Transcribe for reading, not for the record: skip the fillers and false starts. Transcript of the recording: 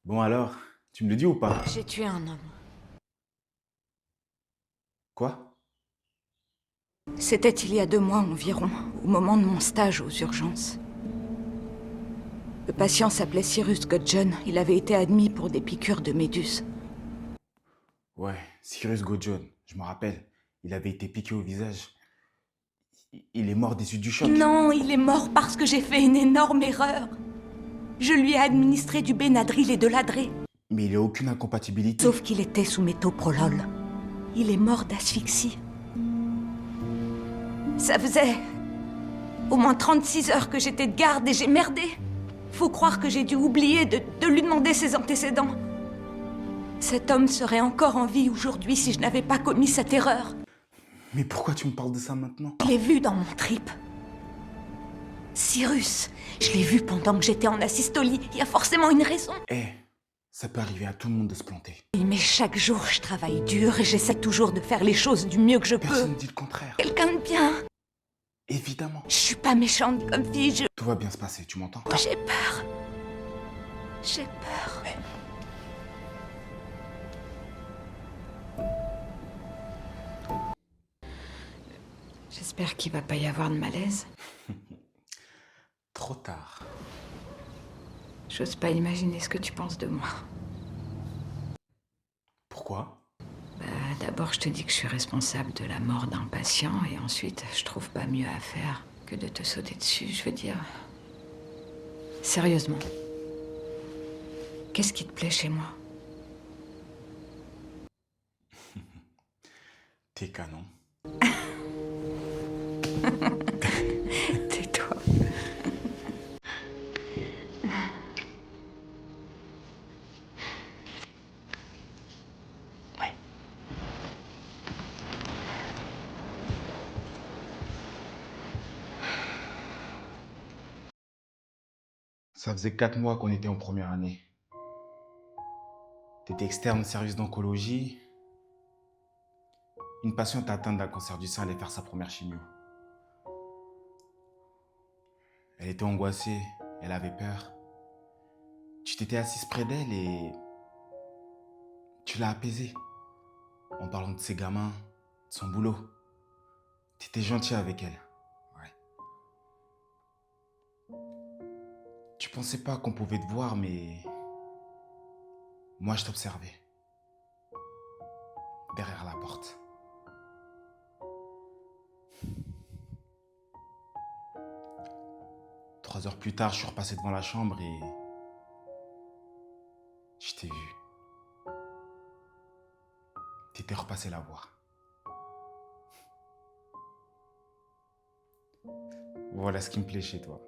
Bon alors, tu me le dis ou pas? J'ai tué un homme. Quoi? C'était il y a 2 mois environ, au moment de mon stage aux urgences. Le patient s'appelait Cyrus Godjon. Il avait été admis pour des piqûres de méduses. Ouais, Cyrus Godjon, je me rappelle. Il avait été piqué au visage. Il est mort des suites du choc. Non, il est mort parce que j'ai fait une énorme erreur. Je lui ai administré du Benadryl et de l'Adré. Mais il n'y a aucune incompatibilité. Sauf qu'il était sous métoprolol. Il est mort d'asphyxie. Ça faisait au moins 36 heures que j'étais de garde et j'ai merdé. Faut croire que j'ai dû oublier de lui demander ses antécédents. Cet homme serait encore en vie aujourd'hui si je n'avais pas commis cette erreur. Mais pourquoi tu me parles de ça maintenant? Je l'ai vu dans mon trip. Cyrus, je l'ai vu pendant que j'étais en asystolie. Il y a forcément une raison. Eh, ça peut arriver à tout le monde de se planter. Mais chaque jour, je travaille dur et j'essaie toujours de faire les choses du mieux que je peux. Personne ne dit le contraire. Quelqu'un de bien. Évidemment. Je suis pas méchante comme fille, Tout va bien se passer, tu m'entends? J'ai peur. J'ai peur. J'espère qu'il va pas y avoir de malaise. Trop tard. J'ose pas imaginer ce que tu penses de moi. Pourquoi? D'abord, je te dis que je suis responsable de la mort d'un patient et ensuite, je trouve pas mieux à faire que de te sauter dessus, je veux dire. Sérieusement. Qu'est-ce qui te plaît chez moi? T'es canon. Tais-toi. Ouais. Ça faisait 4 mois qu'on était en première année. T'étais externe au service d'oncologie. Une patiente atteinte d'un cancer du sein allait faire sa première chimio. Elle était angoissée, elle avait peur. Tu t'étais assise près d'elle et tu l'as apaisée en parlant de ses gamins, de son boulot. T'étais gentil avec elle. Ouais. Tu pensais pas qu'on pouvait te voir, mais moi je t'observais. Derrière la porte. 3 heures plus tard, je suis repassé devant la chambre et je t'ai vu. T'étais repassé la voir. Voilà ce qui me plaît chez toi.